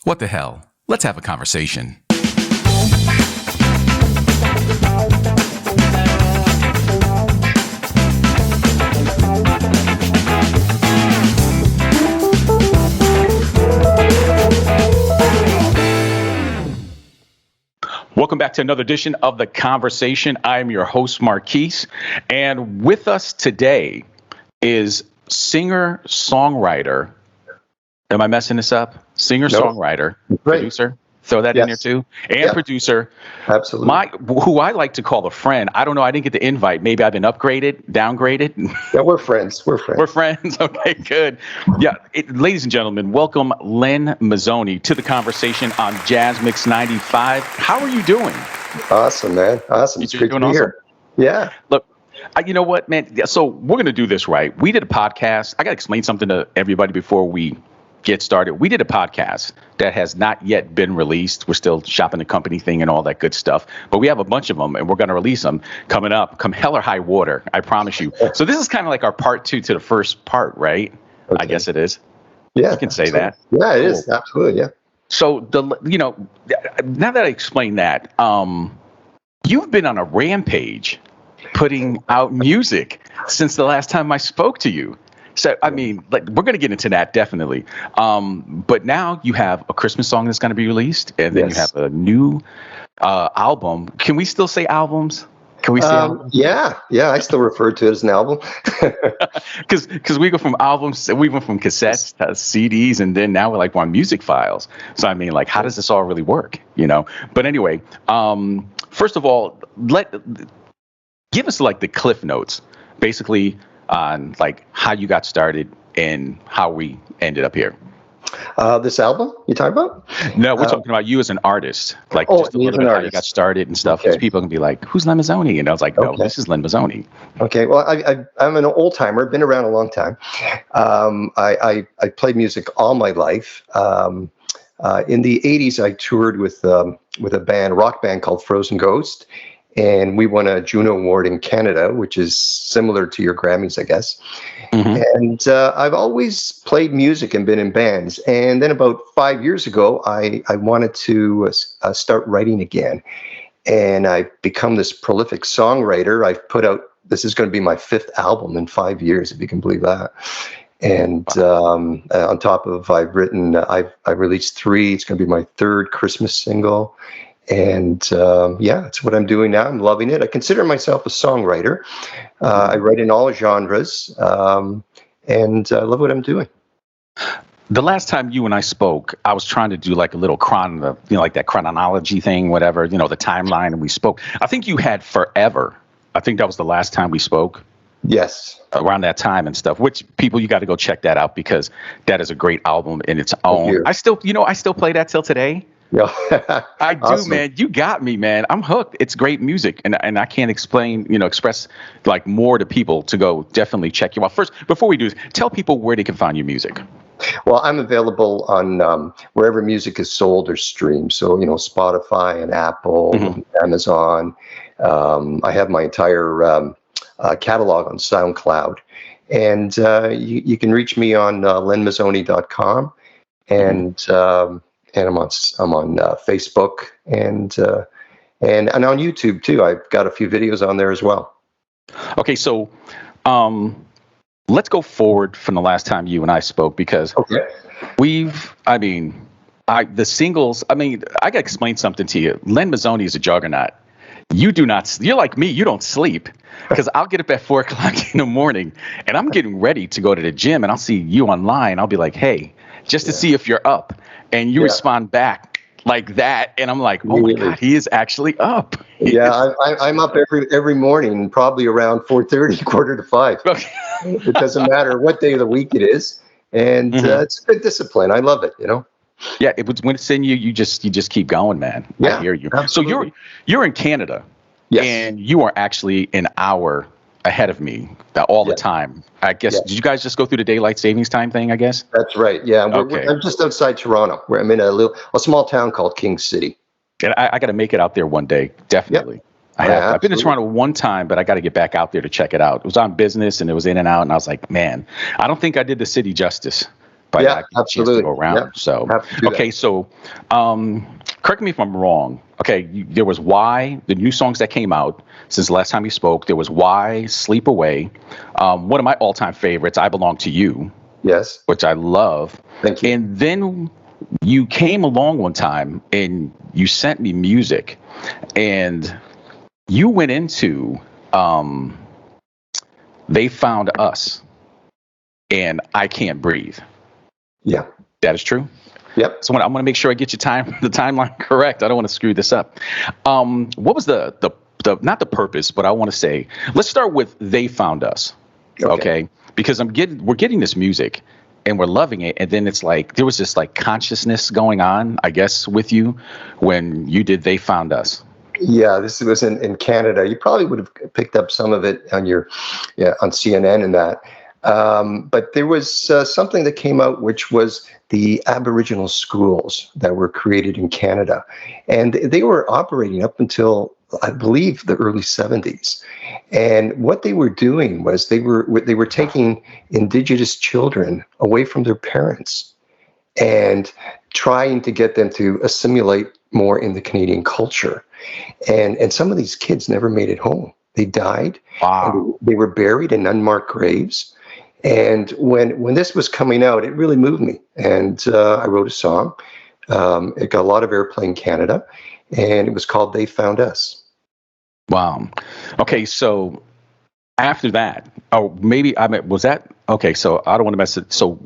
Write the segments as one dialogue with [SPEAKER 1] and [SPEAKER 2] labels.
[SPEAKER 1] What the hell? Let's have a conversation. Welcome back to another edition of The Conversation. I'm your host, Marquise, and with us today is singer-songwriter. Am I messing this up? Singer-songwriter, producer. Throw that in there too. And producer.
[SPEAKER 2] Absolutely.
[SPEAKER 1] Who I like to call a friend. I don't know. I didn't get the invite. Maybe I've been upgraded, downgraded.
[SPEAKER 2] Yeah, we're friends. We're
[SPEAKER 1] friends. Okay, good. Yeah. Ladies and gentlemen, welcome Len Mizzoni to the conversation on Jazz Mix 95. How are you doing?
[SPEAKER 2] Awesome, man. Awesome. It's great to be here. Yeah.
[SPEAKER 1] Look, you know what, man? So we're going to do this right. We did a podcast. I got to explain something to everybody before we get started. We did a podcast that has not yet been released. We're still shopping the company thing and all that good stuff, but we have a bunch of them and we're going to release them coming up, come hell or high water. I promise you. So this is kind of like our part two to the first part, right? Okay. I guess it is.
[SPEAKER 2] Yeah.
[SPEAKER 1] You can say that.
[SPEAKER 2] Yeah, it is. Absolutely. Yeah.
[SPEAKER 1] So now that I explained that, you've been on a rampage putting out music since the last time I spoke to you. So, I mean, we're going to get into that definitely. But now you have a Christmas song that's going to be released, and then you have a new album. Can we still say albums? Can we say albums?
[SPEAKER 2] Yeah. I still refer to it as an album.
[SPEAKER 1] Because we go from albums, we went from cassettes to CDs, and then now we're on music files. So, I mean, how does this all really work? But anyway, first of all, give us the Cliff Notes, basically, on how you got started and how we ended up here.
[SPEAKER 2] This album you talking about?
[SPEAKER 1] No, we're talking about you as an artist. Just a little bit how you got started and stuff. Because people can be like, who's Len Mizzoni? And I was like, no, this is Len Mizzoni.
[SPEAKER 2] Okay, well, I'm an old timer, been around a long time. I played music all my life. In the 80s, I toured with a rock band called Frozen Ghost. And we won a Juno Award in Canada, which is similar to your Grammys, I guess. Mm-hmm. And I've always played music and been in bands. And then about 5 years ago, I wanted to start writing again. And I've become this prolific songwriter. I've put out, this is going to be my 5th album in 5 years, if you can believe that. And on top of, I've released 3. It's going to be my 3rd Christmas single. And it's what I'm doing now. I'm loving it. I consider myself a songwriter. I write in all genres, and I love what I'm doing.
[SPEAKER 1] The last time you and I spoke, I was trying to do a little that chronology thing, whatever, the timeline, and we spoke. I think you had Forever. I think that was the last time we spoke.
[SPEAKER 2] Yes.
[SPEAKER 1] Around that time and stuff, which people, you got to go check that out because that is a great album in its own. I still play that till today.
[SPEAKER 2] Yeah.
[SPEAKER 1] I do, awesome. Man. You got me, man. I'm hooked. It's great music, and I can't express more to people to go definitely check you out. First, before we do this, tell people where they can find your music.
[SPEAKER 2] Well, I'm available on wherever music is sold or streamed. So, Spotify and Apple, and Amazon. I have my entire catalog on SoundCloud, and you can reach me on lenmizzoni.com, and I'm on Facebook and on YouTube too. I've got a few videos on there as well.
[SPEAKER 1] Okay, so let's go forward from the last time you and I spoke because the singles. I got to explain something to you. Len Mizzoni is a juggernaut. You're like me. You don't sleep because I'll get up at 4 o'clock in the morning and I'm getting ready to go to the gym and I'll see you online. I'll be like, hey, just to see if you're up. And you respond back like that, and I'm like, "Oh my God, he is actually up."
[SPEAKER 2] I'm up every morning, probably around 4:30, 4:45. Okay. It doesn't matter what day of the week it is, and it's a good discipline. I love it,
[SPEAKER 1] Yeah, when it's in you, you just keep going, man.
[SPEAKER 2] Yeah,
[SPEAKER 1] I hear you.
[SPEAKER 2] Absolutely.
[SPEAKER 1] So you're in Canada, and you are actually an hour ahead of me all the time. I guess, did you guys just go through the daylight savings time thing, I guess?
[SPEAKER 2] That's right. Yeah. I'm just outside Toronto, where I'm in a small town called King City.
[SPEAKER 1] And I got to make it out there one day. Definitely. I've been to Toronto one time, but I got to get back out there to check it out. It was on business and it was in and out. And I was like, man, I don't think I did the city justice. if I
[SPEAKER 2] Yeah,
[SPEAKER 1] not get a chance to
[SPEAKER 2] absolutely.
[SPEAKER 1] go around.
[SPEAKER 2] Yeah,
[SPEAKER 1] So,
[SPEAKER 2] have to do that.
[SPEAKER 1] okay, so correct me if I'm wrong. Okay, there was Why, the new songs that came out since the last time you spoke. There was Why, Sleep Away. One of my all-time favorites, I Belong to You,
[SPEAKER 2] Yes.
[SPEAKER 1] which I love.
[SPEAKER 2] Thank you.
[SPEAKER 1] And then you came along one time and you sent me music, and you went into They Found Us and I Can't Breathe.
[SPEAKER 2] Yeah.
[SPEAKER 1] That is true.
[SPEAKER 2] Yep.
[SPEAKER 1] So I'm going to make sure I get the timeline correct. I don't want to screw this up. What was the not the purpose, but I want to say, let's start with They Found Us. Okay. Because we're getting this music and we're loving it. And then it's like, there was this like consciousness going on, I guess, with you when you did They Found Us.
[SPEAKER 2] Yeah, this was in Canada. You probably would have picked up some of it on on CNN and that. But there was something that came out, which was the Aboriginal schools that were created in Canada, and they were operating up until, I believe, the early 70s. And what they were doing was they were taking Indigenous children away from their parents and trying to get them to assimilate more in the Canadian culture. And some of these kids never made it home. They died.
[SPEAKER 1] Wow.
[SPEAKER 2] They were buried in unmarked graves. And when this was coming out, it really moved me. And I wrote a song. It got a lot of airplay in Canada, and it was called They Found Us.
[SPEAKER 1] Wow. Okay, so after that, was that, okay, so I don't want to mess it. So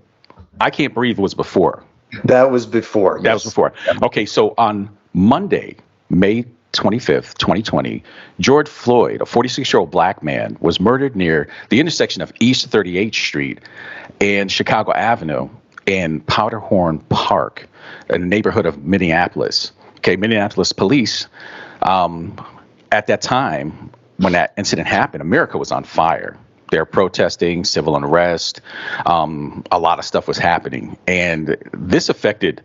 [SPEAKER 1] I Can't Breathe was before.
[SPEAKER 2] That was before.
[SPEAKER 1] That was before. Okay, so on Monday, May 25th, 2020, George Floyd, a 46-year-old black man, was murdered near the intersection of East 38th Street and Chicago Avenue in Powderhorn Park, in the neighborhood of Minneapolis. Okay, Minneapolis police, at that time, when that incident happened, America was on fire. They're protesting, civil unrest, a lot of stuff was happening. And this affected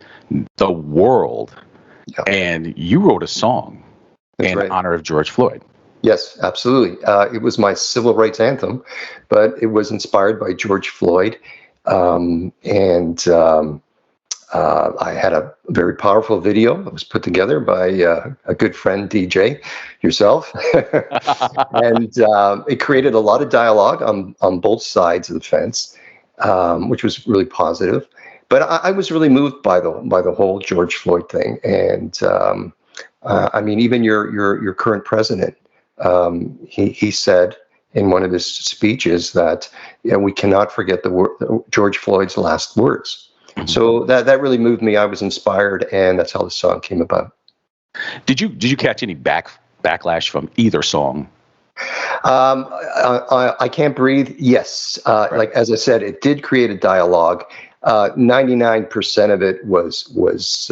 [SPEAKER 1] the world.
[SPEAKER 2] Yeah.
[SPEAKER 1] And you wrote a song in honor of George Floyd.
[SPEAKER 2] Yes, absolutely. It was my civil rights anthem, but it was inspired by George Floyd. I had a very powerful video that was put together by a good friend, DJ, yourself. And it created a lot of dialogue on both sides of the fence, which was really positive. But I was really moved by the whole George Floyd thing. And I mean, even your current president, he said in one of his speeches that we cannot forget George Floyd's last words. Mm-hmm. So that really moved me. I was inspired, and that's how the song came about.
[SPEAKER 1] Did you catch any backlash from either song?
[SPEAKER 2] I Can't Breathe. Yes, right. Like as I said, it did create a dialogue. 99% of it was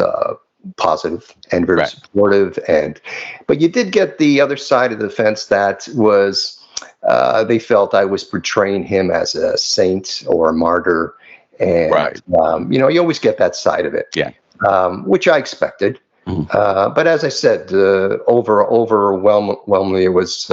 [SPEAKER 2] positive and very supportive, but you did get the other side of the fence that was they felt I was portraying him as a saint or a martyr, and you always get that side of it, which I expected. Mm-hmm. But as I said, overwhelmingly, it was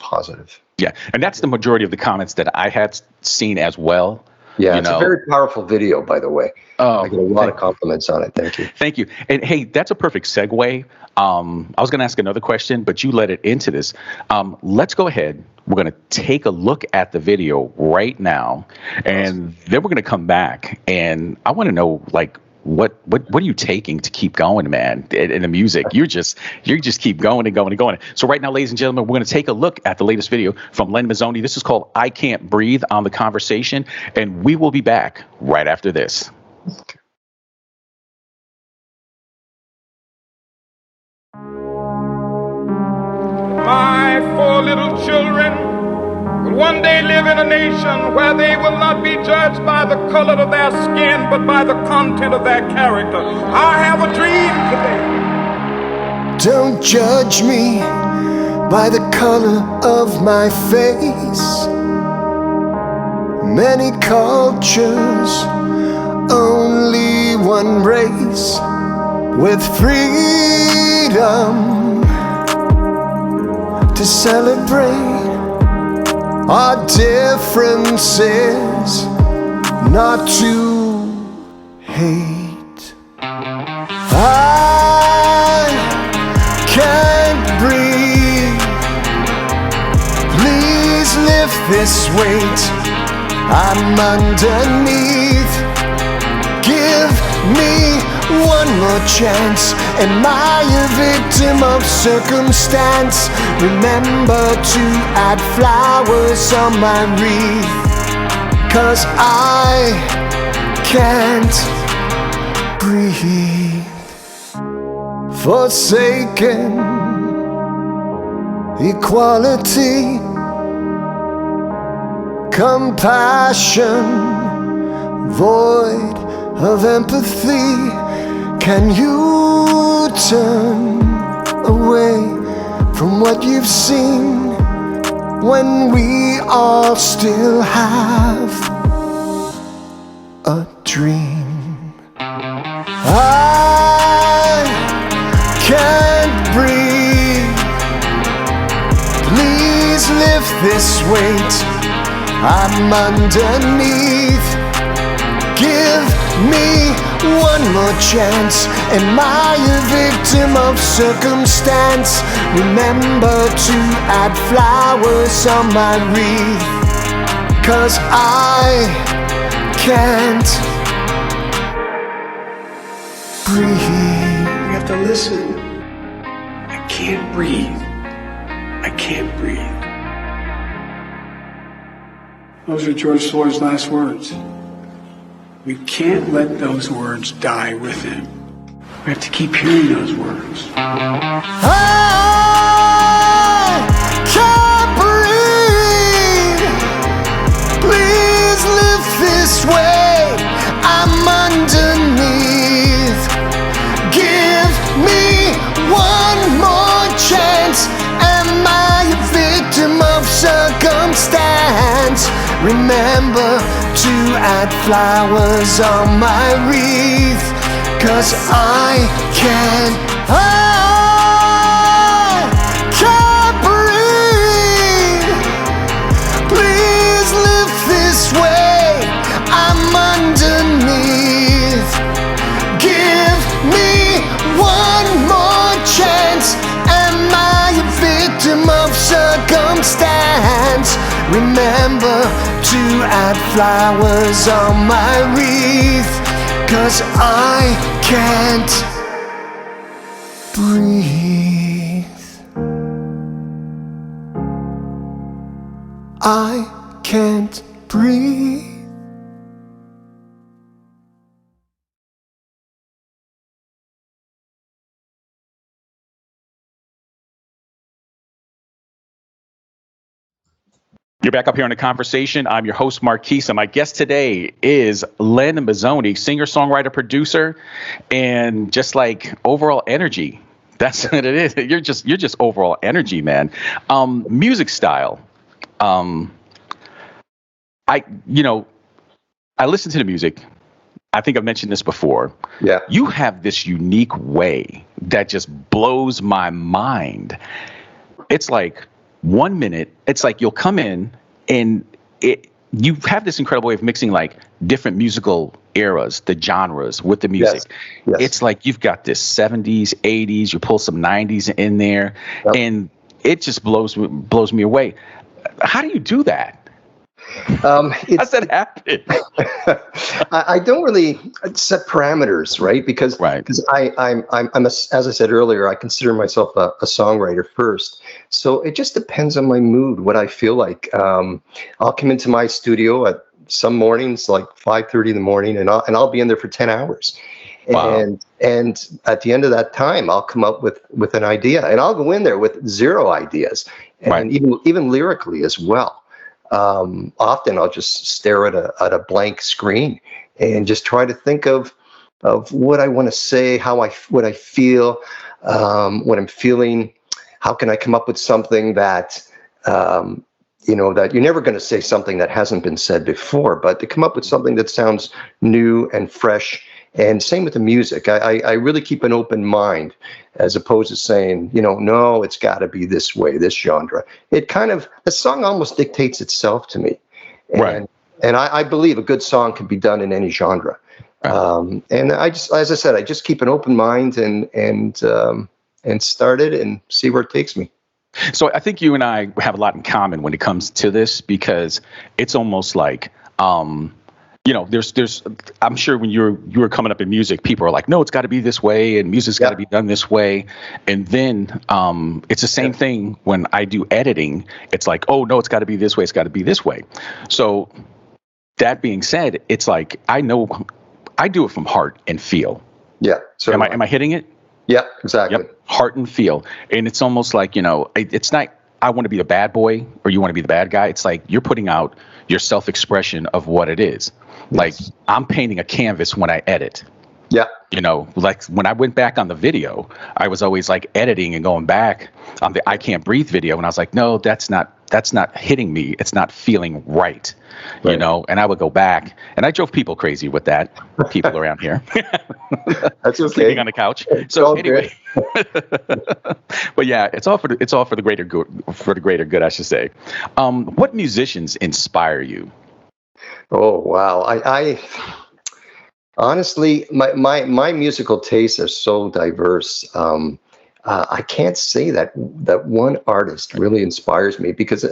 [SPEAKER 2] positive. Yeah,
[SPEAKER 1] and that's the majority of the comments that I had seen as well.
[SPEAKER 2] Yeah, it's a very powerful video, by the way. I get a lot of compliments on it. Thank you.
[SPEAKER 1] Thank you. And hey, that's a perfect segue. I was going to ask another question, but you led it into this. Let's go ahead. We're going to take a look at the video right now, and then we're going to come back. And I want to know, like, what are you taking to keep going, man? In the music, you just keep going and going and going. So right now, ladies and gentlemen, we're going to take a look at the latest video from Len Mizzoni. This is called "I Can't Breathe" on The Conversation, and we will be back right after this.
[SPEAKER 3] My 4 little children will one day live in a nation where they will not be judged by the color of their skin, but by the content of their character. I have a dream today.
[SPEAKER 4] Don't judge me by the color of my face. Many cultures, only one race, with freedom to celebrate our differences, not to hate. I can't breathe. Please lift this weight. I'm underneath. Give me one more chance. Am I a victim of circumstance? Remember to add flowers on my wreath. 'Cause I can't breathe. Forsaken equality, compassion, void of empathy. Can you turn away from what you've seen when we all still have a dream? I can't breathe. Please lift this weight. I'm underneath. Give me one more chance. Am I a victim of circumstance? Remember to add flowers on my wreath. 'Cause I can't breathe.
[SPEAKER 5] You have to listen. I can't breathe. I can't breathe. Those are George Floyd's last words. We can't let those words die with him. We have to keep hearing those words.
[SPEAKER 4] I can't breathe. Please lift this weight. I'm underneath. Give me one more chance. Am I a victim of circumstance? Remember to add flowers on my wreath. 'Cause I can't breathe. Please lift this weight. I'm underneath. Give me one more chance. Am I a victim of circumstance? Remember to add flowers on my wreath. 'Cause I can't breathe. I can't breathe.
[SPEAKER 1] You're back up here on The Conversation. I'm your host, Marquise, and my guest today is Len Mizzoni, singer, songwriter, producer, and just like overall energy. That's what it is. You're just overall energy, man. Music style. I listen to the music. I think I've mentioned this before.
[SPEAKER 2] Yeah.
[SPEAKER 1] You have this unique way that just blows my mind. It's like 1 minute, it's like you'll come in and you have this incredible way of mixing like different musical eras, the genres with the music.
[SPEAKER 2] Yes.
[SPEAKER 1] It's like you've got this 70s, 80s, you pull some 90s in there,
[SPEAKER 2] Yep.
[SPEAKER 1] and it just blows me away. How do you do that? How's that happen?
[SPEAKER 2] I don't really set parameters, right? Because I'm as I said earlier, I consider myself a songwriter first. So it just depends on my mood, what I feel like. I'll come into my studio at some mornings, like 5:30 in the morning, and I'll be in there for 10 hours.
[SPEAKER 1] Wow.
[SPEAKER 2] And at the end of that time, I'll come up with an idea, and I'll go in there with zero ideas, and even lyrically as well. Often I'll just stare at a blank screen and just try to think of what I want to say, what I feel, what I'm feeling. How can I come up with something that that you're never going to say something that hasn't been said before, but to come up with something that sounds new and fresh. And same with the music. I really keep an open mind, as opposed to saying, no, it's got to be this way, this genre. The song almost dictates itself to me. And I believe a good song can be done in any genre. And I just, as I said, I just keep an open mind and start it and see where it takes me.
[SPEAKER 1] So I think you and I have a lot in common when it comes to this, because it's almost like, there's I'm sure when you were coming up in music, people are like, no, it's got to be this way, and music's got to be done this way. And then it's the same thing when I do editing. It's like, oh no, it's got to be this way. It's got to be this way. So that being said, it's like, I know I do it from heart and feel.
[SPEAKER 2] Yeah. So
[SPEAKER 1] am I hitting it?
[SPEAKER 2] Yeah, exactly.
[SPEAKER 1] Yep. Heart and feel. And it's almost like, it's not, I want to be the bad boy or you want to be the bad guy. It's like you're putting out your self-expression of what it is. Yes. Like I'm painting a canvas when I edit.
[SPEAKER 2] Yeah.
[SPEAKER 1] Like when I went back on the video, I was always like editing and going back on the I Can't Breathe video. And I was like, no, that's not hitting me. It's not feeling right. And I would go back and I drove people crazy with that. People around here.
[SPEAKER 2] That's okay.
[SPEAKER 1] Sleeping on the couch. So anyway, but yeah, it's all for the greater good, I should say. What musicians inspire you?
[SPEAKER 2] Oh, wow. I honestly, my musical tastes are so diverse. I can't say that one artist really inspires me because,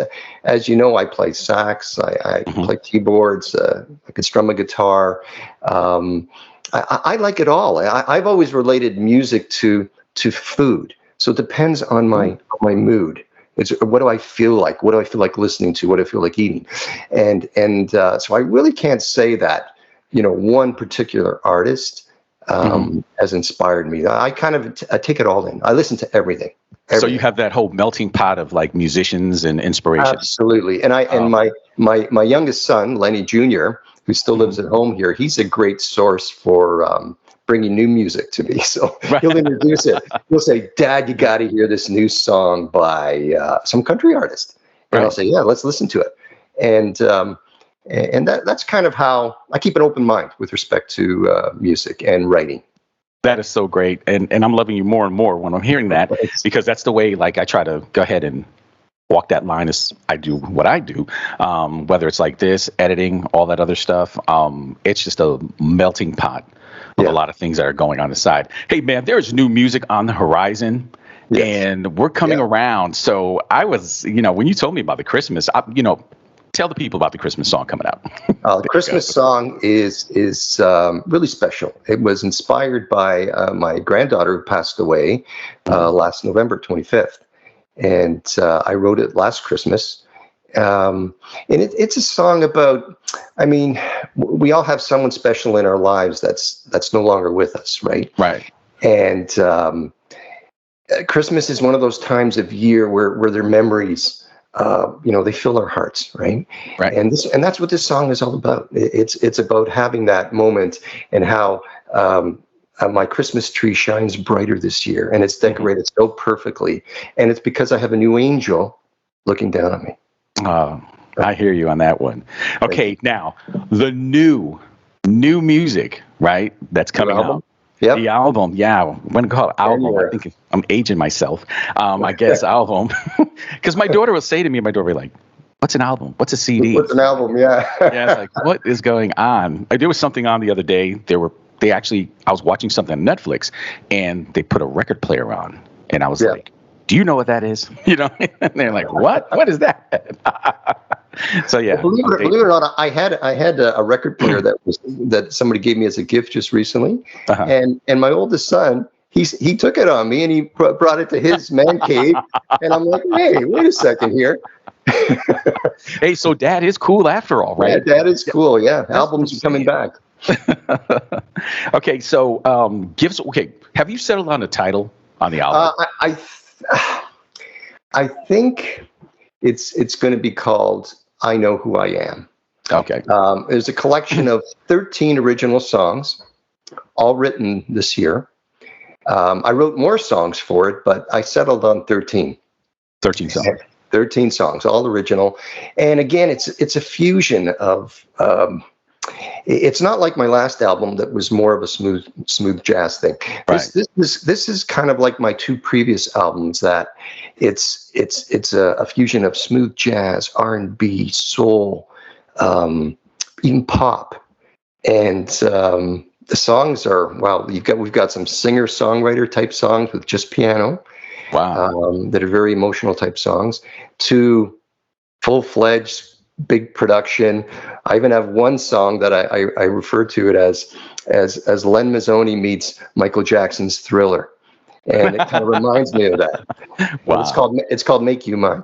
[SPEAKER 2] as you know, I play sax, I play keyboards, I can strum a guitar. I like it all. I've always related music to food, so it depends on my mood. It's what do I feel like? What do I feel like listening to? What do I feel like eating? And so I really can't say that one particular artist has inspired me. I take it all in. I listen to everything.
[SPEAKER 1] So you have that whole melting pot of like musicians and inspirations.
[SPEAKER 2] Absolutely. And and my youngest son, Lenny Jr., who still lives at home here, he's a great source for bringing new music to me. So he'll introduce it. He'll say, Dad, you got to hear this new song by some country artist. And I'll say, yeah, let's listen to it. And that's kind of how I keep an open mind with respect to music and writing.
[SPEAKER 1] That is so great. And I'm loving you more and more when I'm hearing that, because that's the way, like, I try to go ahead and walk that line as I do what I do, whether it's like this, editing, all that other stuff. It's just a melting pot of a lot of things that are going on the side. Hey, man, there's new music on the horizon. Yes. And we're coming around. So I was, when you told me about the Christmas, tell the people about the Christmas song coming out.
[SPEAKER 2] The Christmas song is really special. It was inspired by my granddaughter who passed away last November 25th. And I wrote it last Christmas. And it's a song about, we all have someone special in our lives that's no longer with us, right?
[SPEAKER 1] Right.
[SPEAKER 2] And Christmas is one of those times of year where their memories, they fill our hearts, right?
[SPEAKER 1] Right.
[SPEAKER 2] And that's what this song is all about. It's about having that moment and how my Christmas tree shines brighter this year, and it's decorated so perfectly. And it's because I have a new angel looking down on me.
[SPEAKER 1] I hear you on that one. Okay, now the new music, right? That's coming out.
[SPEAKER 2] Yep.
[SPEAKER 1] The album, when I call it album, I think I'm aging myself. I guess album, because my daughter will say to me, my daughter will be like, "What's an album? What's a CD?
[SPEAKER 2] What's an album?" Yeah.
[SPEAKER 1] Yeah, it's like, what is going on? There was something on the other day. I was watching something on Netflix, and they put a record player on, and I was like, "Do you know what that is?" And they're like, "What? What is that?" So yeah.
[SPEAKER 2] Believe it or not, I had a record player that somebody gave me as a gift just recently, and my oldest son, he took it on me and he brought it to his man cave, and I'm like, hey, wait a second here.
[SPEAKER 1] Hey, so Dad is cool after all, right?
[SPEAKER 2] Yeah, Dad is cool. Yeah, albums are coming back.
[SPEAKER 1] Okay, so have you settled on a title on the album?
[SPEAKER 2] I think it's going to be called I Know Who I Am.
[SPEAKER 1] Okay.
[SPEAKER 2] There's a collection of 13 original songs, all written this year. I wrote more songs for it, but I settled on 13.
[SPEAKER 1] 13 songs.
[SPEAKER 2] 13 songs, all original. And again, it's a fusion of it's not like my last album that was more of a smooth jazz thing.
[SPEAKER 1] Right.
[SPEAKER 2] This is kind of like my two previous albums, that it's a fusion of smooth jazz, R&B, soul, even pop, and the songs are, we've got some singer-songwriter type songs with just piano.
[SPEAKER 1] Wow.
[SPEAKER 2] That are very emotional type songs, to full-fledged big production. I even have one song that I refer to it as Len Mizzoni meets Michael Jackson's Thriller, and it kind of reminds me of that.
[SPEAKER 1] Wow.
[SPEAKER 2] It's called Make You Mine.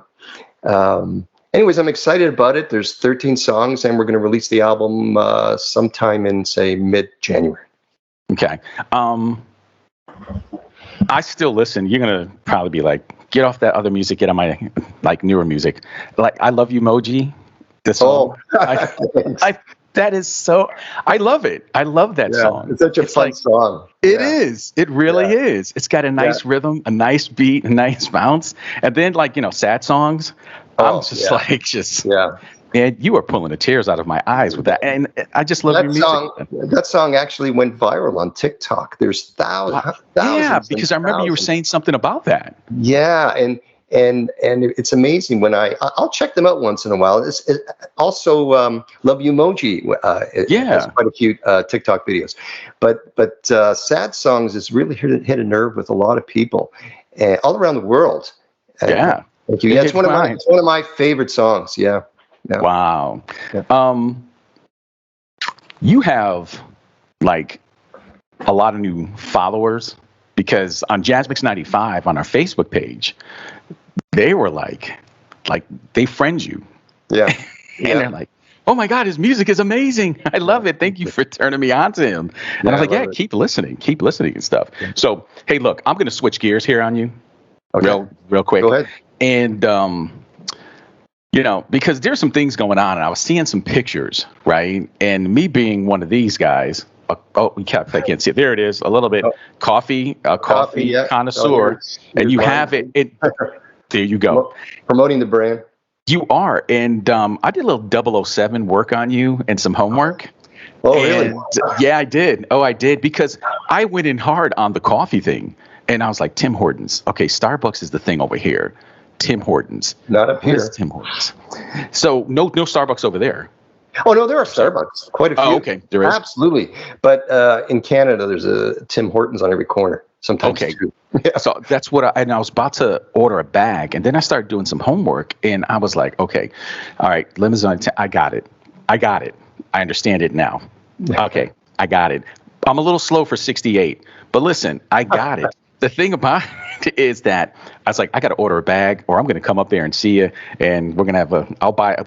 [SPEAKER 2] Anyways, I'm excited about it. There's 13 songs, and we're going to release the album sometime in, say, mid-January.
[SPEAKER 1] Okay. I still listen. You're going to probably be like, get off that other music, get on my like newer music. Like I Love You Emoji. The song. That is so, I love it. I love that song.
[SPEAKER 2] It's such a fun song.
[SPEAKER 1] It is. It really is. It's got a nice rhythm, a nice beat, a nice bounce. And then like, sad songs. I'm just man, you are pulling the tears out of my eyes with that. And I just love your music.
[SPEAKER 2] That song actually went viral on TikTok. There's thousands.
[SPEAKER 1] Yeah, because I remember you were saying something about that.
[SPEAKER 2] Yeah, and it's amazing when I'll check them out once in a while. It's also Love You Emoji. Has quite a few TikTok videos, but sad songs has really hit a nerve with a lot of people all around the world. Thank you. Yeah, it's one of my favorite songs. Yeah.
[SPEAKER 1] Wow. Yeah. You have like a lot of new followers, because on Jazz Mix 95 on our Facebook page, they were like they friend you.
[SPEAKER 2] Yeah.
[SPEAKER 1] And they're like, oh my God, his music is amazing. I love it. Thank you for turning me on to him. And I was like, keep listening and stuff. So, hey, look, I'm going to switch gears here on you real quick.
[SPEAKER 2] Go ahead.
[SPEAKER 1] And, because there's some things going on, and I was seeing some pictures, right? And me being one of these guys, I can't see it. There it is. A little bit coffee connoisseur, and you have it. There you go.
[SPEAKER 2] Promoting the brand.
[SPEAKER 1] You are. And I did a little 007 work on you and some homework.
[SPEAKER 2] Oh, really?
[SPEAKER 1] Yeah, I did. Oh, I did. Because I went in hard on the coffee thing. And I was like, Tim Hortons. Okay, Starbucks is the thing over here. Tim Hortons.
[SPEAKER 2] Not up here.
[SPEAKER 1] Where's Tim Hortons? So no Starbucks over there.
[SPEAKER 2] Oh, no, there are Starbucks. Quite a few.
[SPEAKER 1] Oh, okay. There is.
[SPEAKER 2] Absolutely. But in Canada, there's a Tim Hortons on every corner. Sometimes.
[SPEAKER 1] Okay. So that's what I was about to order a bag, and then I started doing some homework, and I was like, okay, all right, Len Mizzoni, I got it. I understand it now. Okay, I got it. I'm a little slow for 68, but listen, I got it. The thing about it is that I was like, I got to order a bag, or I'm going to come up there and see you, and we're going to have I'll buy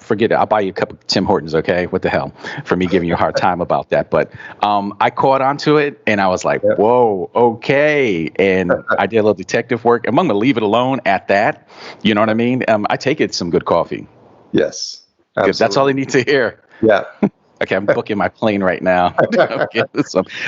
[SPEAKER 1] you a cup of Tim Hortons, okay? What the hell, for me giving you a hard time about that. But I caught onto it, and I was like, whoa, okay. And I did a little detective work. I'm going to leave it alone at that. You know what I mean? I take it some good coffee.
[SPEAKER 2] Yes.
[SPEAKER 1] Because that's all they need to hear.
[SPEAKER 2] Yeah.
[SPEAKER 1] Okay, I'm booking my plane right now. I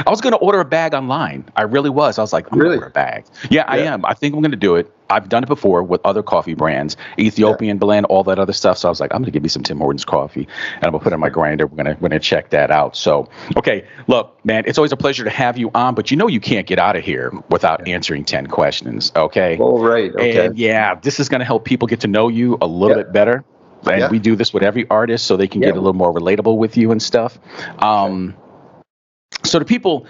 [SPEAKER 1] was going to order a bag online. I really was. I was like, I'm going to order a bag. Yeah, I am. I think I'm going to do it. I've done it before with other coffee brands, Ethiopian blend, all that other stuff. So I was like, I'm going to give me some Tim Hortons coffee, and I'm going to put it in my grinder. We're going to check that out. So, okay, look, man, it's always a pleasure to have you on, but you can't get out of here without answering 10 questions, okay?
[SPEAKER 2] All right, okay.
[SPEAKER 1] And this is going to help people get to know you a little bit better. And we do this with every artist so they can get a little more relatable with you and stuff. So the people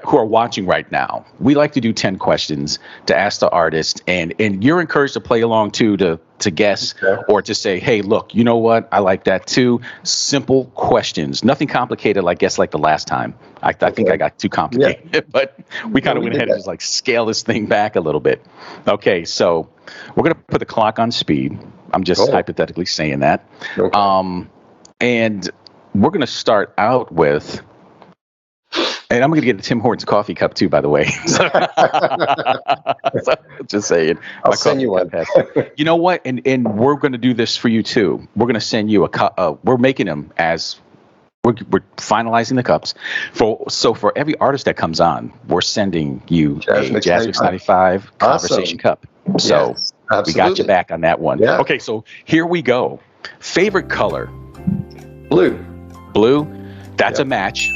[SPEAKER 1] who are watching right now, we like to do 10 questions to ask the artist, and you're encouraged to play along too, to guess or to say, hey, look, you know what? I like that too. Simple questions, nothing complicated, like the last time. I think I got too complicated, but we kind of went ahead and just like scale this thing back a little bit. Okay, so we're going to put the clock on speed. I'm just hypothetically saying that. Okay. And we're going to start out with, and I'm going to get a Tim Hortons coffee cup too, by the way. So just saying.
[SPEAKER 2] I'll send you one.
[SPEAKER 1] You know what? And we're going to do this for you too. We're going to send you a cup. We're making them as we're finalizing the cups. So for every artist that comes on, we're sending you a Jazz Mix 95 conversation cup. So we got you back on that one. Yeah. Okay, so here we go. Favorite color?
[SPEAKER 2] Blue.
[SPEAKER 1] Blue? That's a match.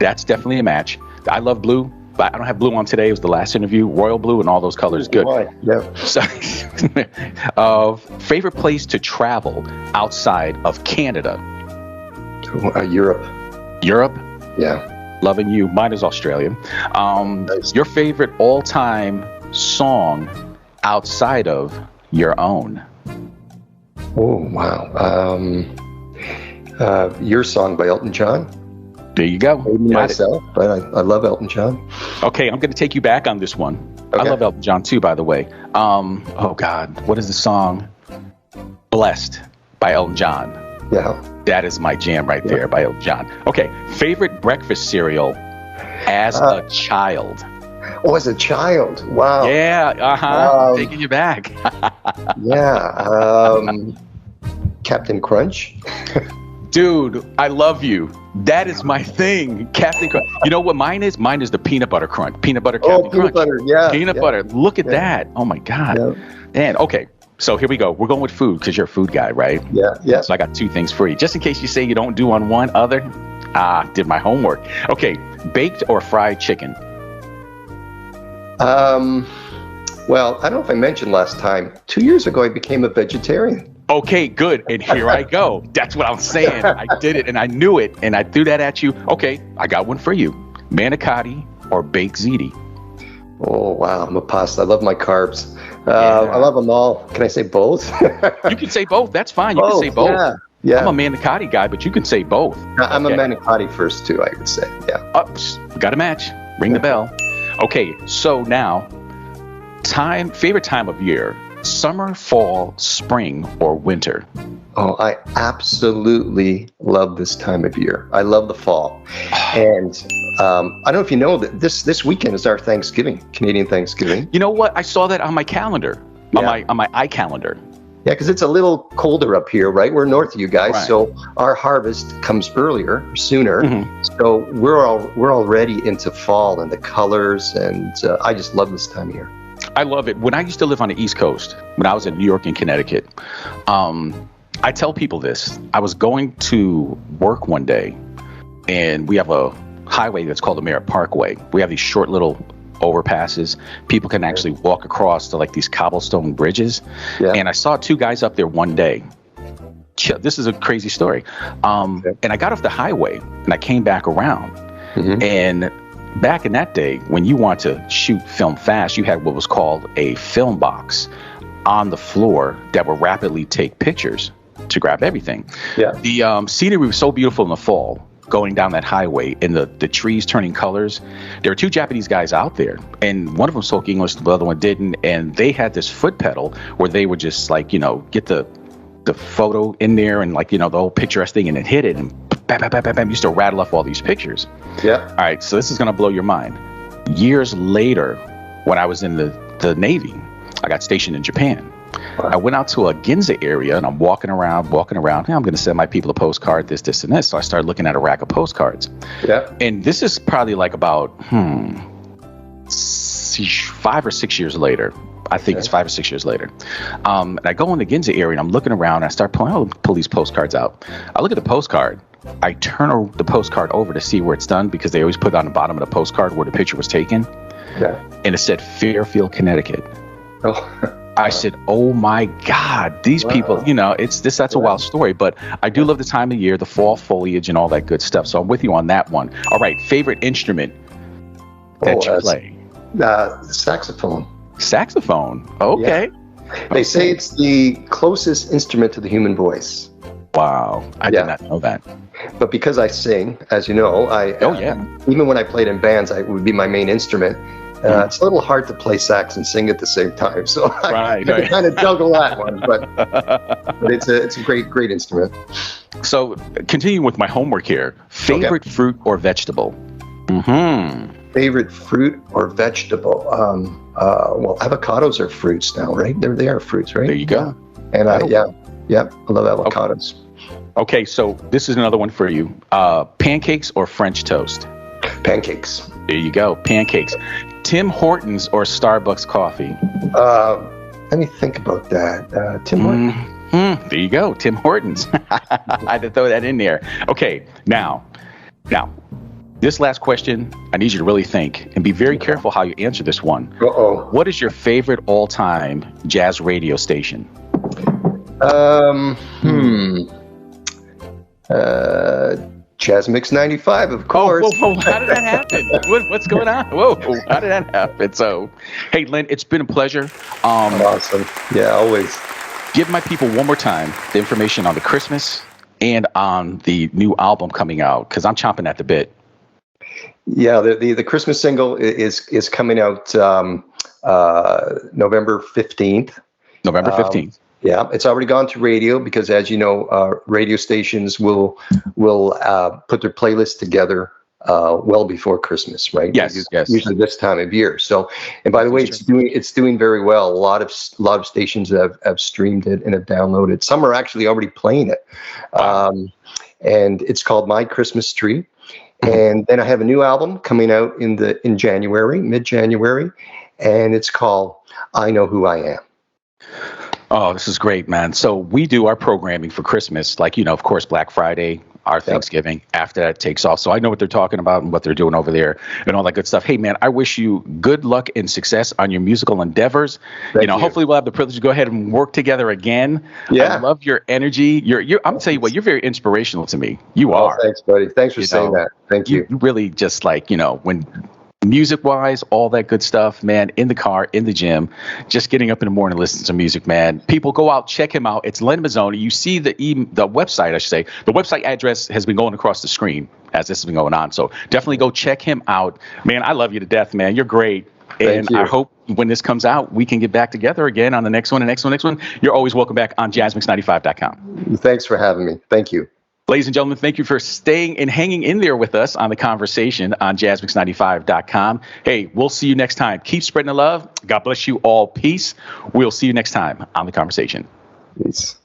[SPEAKER 1] That's definitely a match. I love blue, but I don't have blue on today. It was the last interview. Royal blue and all those colors. Good.
[SPEAKER 2] Yeah.
[SPEAKER 1] So, favorite place to travel outside of Canada?
[SPEAKER 2] Europe.
[SPEAKER 1] Europe?
[SPEAKER 2] Yeah.
[SPEAKER 1] Loving You. Mine is Australian.
[SPEAKER 2] Nice.
[SPEAKER 1] Your favorite all-time song outside of your own?
[SPEAKER 2] Oh, wow. Your Song by Elton John.
[SPEAKER 1] There you go.
[SPEAKER 2] Maybe
[SPEAKER 1] Got it.
[SPEAKER 2] myself, but I love Elton John.
[SPEAKER 1] Okay, I'm going to take you back on this one. I
[SPEAKER 2] Okay.
[SPEAKER 1] love Elton John too, by the way. Oh God, what is the song? Blessed by Elton John.
[SPEAKER 2] Yeah.
[SPEAKER 1] That is my jam right there by Elton John. Okay, favorite breakfast cereal as a child?
[SPEAKER 2] Oh, as a child. Wow.
[SPEAKER 1] Yeah, taking you back.
[SPEAKER 2] Yeah. Captain Crunch.
[SPEAKER 1] Dude, I love you. That is my thing, Captain Crunch. You know what mine is? Mine is the peanut butter crunch. Peanut butter Captain
[SPEAKER 2] Peanut
[SPEAKER 1] Crunch.
[SPEAKER 2] butter. Yeah.
[SPEAKER 1] Peanut
[SPEAKER 2] yeah.
[SPEAKER 1] butter. Look at that. Oh my God.
[SPEAKER 2] Yeah.
[SPEAKER 1] And okay, so here we go. We're going with food because you're a food guy, right?
[SPEAKER 2] Yeah. Yeah.
[SPEAKER 1] So I got two things for you. Just in case you say you don't do on one other. Did my homework. Okay, baked or fried chicken?
[SPEAKER 2] Well, I don't know if I mentioned last time. 2 years ago, I became a vegetarian.
[SPEAKER 1] Okay, good. And here I go. That's what I'm saying. I did it and I knew it and I threw that at you. Okay, I got one for you. Manicotti or baked ziti?
[SPEAKER 2] Oh, wow. I'm a pasta. I love my carbs.
[SPEAKER 1] Yeah.
[SPEAKER 2] I love them all. Can I say both?
[SPEAKER 1] You can say both. That's fine. You can say both.
[SPEAKER 2] Yeah. Yeah.
[SPEAKER 1] I'm a manicotti guy, but you can say both.
[SPEAKER 2] I'm
[SPEAKER 1] Okay.
[SPEAKER 2] a manicotti first, too, I would say. Yeah.
[SPEAKER 1] Got a match. Ring the bell. Okay, so now, favorite time of year, summer, fall, spring, or winter?
[SPEAKER 2] Oh, I absolutely love this time of year. I love the fall. And I don't know if you know that this weekend is our Thanksgiving, Canadian Thanksgiving.
[SPEAKER 1] You know what? I saw that on my calendar,
[SPEAKER 2] Yeah.
[SPEAKER 1] on my iCalendar.
[SPEAKER 2] Yeah, because it's a little colder up here, right? We're north of you guys,
[SPEAKER 1] Right.
[SPEAKER 2] so our harvest comes earlier, sooner.
[SPEAKER 1] Mhm.
[SPEAKER 2] So we're already into fall and the colors, and I just love this time of year.
[SPEAKER 1] I love it. When I used to live on the East Coast, when I was in New York and Connecticut, I tell people this. I was going to work one day, and we have a highway that's called the Merritt Parkway. We have these short little overpasses. People can actually walk across to like these cobblestone bridges.
[SPEAKER 2] Yeah.
[SPEAKER 1] And I saw two guys up there one day. This is a crazy story. And I got off the highway and I came back around.
[SPEAKER 2] Mhm.
[SPEAKER 1] And back in that day, when you want to shoot film fast, you had what was called a film box on the floor that would rapidly take pictures to grab everything.
[SPEAKER 2] Yeah.
[SPEAKER 1] The scenery was so beautiful in the fall, going down that highway and the trees turning colors. There were two Japanese guys out there, and one of them spoke English, the other one didn't, and they had this foot pedal where they would just like, get the photo in there and like, the whole picturesque thing, and then hit it and bam, bam, bam, bam, bam, used to rattle off all these pictures.
[SPEAKER 2] Yeah.
[SPEAKER 1] All right, so this is going to blow your mind. Years later, when I was in the Navy, I got stationed in Japan. I went out to a Ginza area and I'm walking around. Hey, I'm going to send my people a postcard, this, and this. So I started looking at a rack of postcards.
[SPEAKER 2] Yeah.
[SPEAKER 1] And this is probably like about 5 or 6 years later. I think it's 5 or 6 years later. And I go in the Ginza area and I'm looking around and I start pull these postcards out. I look at the postcard. I turn the postcard over to see where it's done because they always put on the bottom of the postcard where the picture was taken.
[SPEAKER 2] Yeah.
[SPEAKER 1] And it said Fairfield, Connecticut.
[SPEAKER 2] Oh.
[SPEAKER 1] I said, oh my God, these people, that's a wild story, but I do love the time of year, the fall foliage and all that good stuff. So I'm with you on that one. All right. Favorite instrument that you play?
[SPEAKER 2] Saxophone.
[SPEAKER 1] Saxophone. Okay.
[SPEAKER 2] Yeah. They say it's the closest instrument to the human voice.
[SPEAKER 1] Wow. I did not know that.
[SPEAKER 2] But because I sing, as you know, even when I played in bands, it would be my main instrument. It's a little hard to play sax and sing at the same time, so I kind of juggle that one. But it's a great instrument.
[SPEAKER 1] So, continuing with my homework here, favorite fruit or vegetable? Mm-hmm.
[SPEAKER 2] Favorite fruit or vegetable? Well, avocados are fruits now, right? They are fruits, right?
[SPEAKER 1] There you go.
[SPEAKER 2] And I love avocados.
[SPEAKER 1] Okay, so this is another one for you. Pancakes or French toast?
[SPEAKER 2] Pancakes.
[SPEAKER 1] There you go, pancakes. Tim Hortons or Starbucks coffee?
[SPEAKER 2] Let me think about that. Tim Hortons.
[SPEAKER 1] There you go, Tim Hortons. I had to throw that in there. Okay, now, this last question, I need you to really think and be very careful how you answer this one.
[SPEAKER 2] Uh-oh.
[SPEAKER 1] What is your favorite all-time jazz radio station?
[SPEAKER 2] Jazz Mix 95, of
[SPEAKER 1] Oh,
[SPEAKER 2] course.
[SPEAKER 1] whoa, how did that happen? What's going on? Whoa, how did that happen? So, hey, Len, it's been a pleasure.
[SPEAKER 2] Awesome. Yeah, always.
[SPEAKER 1] Give my people one more time the information on the Christmas and on the new album coming out, because I'm chomping at the bit.
[SPEAKER 2] Yeah, the Christmas single is coming out November 15th.
[SPEAKER 1] November 15th.
[SPEAKER 2] Yeah, it's already gone to radio because, as you know, radio stations will put their playlists together well before Christmas, right?
[SPEAKER 1] Yes.
[SPEAKER 2] Usually this time of year. So, and by the way, it's doing very well. A lot of stations have streamed it and have downloaded. Some are actually already playing it.
[SPEAKER 1] Wow.
[SPEAKER 2] And it's called My Christmas Tree. And then I have a new album coming out in January, mid-January, and it's called I Know Who I Am.
[SPEAKER 1] Oh, this is great, man. So we do our programming for Christmas, like, of course, Black Friday, our Thanksgiving. After that takes off. So I know what they're talking about and what they're doing over there and all that good stuff. Hey, man, I wish you good luck and success on your musical endeavors.
[SPEAKER 2] Thank you.
[SPEAKER 1] Hopefully we'll have the privilege to go ahead and work together again.
[SPEAKER 2] Yeah.
[SPEAKER 1] I love your energy. I'm telling you what, you're very inspirational to me. You are.
[SPEAKER 2] Thanks, buddy. Thanks for saying that. Thank you.
[SPEAKER 1] You really just when music wise, all that good stuff, man, in the car, in the gym, just getting up in the morning, listening to music, man. People go out, check him out. It's Len Mizzoni. You see the website, I should say. The website address has been going across the screen as this has been going on. So definitely go check him out. Man, I love you to death, man. You're great.
[SPEAKER 2] Thank you.
[SPEAKER 1] I hope when this comes out, we can get back together again on the next one. You're always welcome back on jazzmix95.com.
[SPEAKER 2] Thanks for having me. Thank you.
[SPEAKER 1] Ladies and gentlemen, thank you for staying and hanging in there with us on the conversation on jazzmix95.com. Hey, we'll see you next time. Keep spreading the love. God bless you all. Peace. We'll see you next time on the conversation.
[SPEAKER 2] Peace.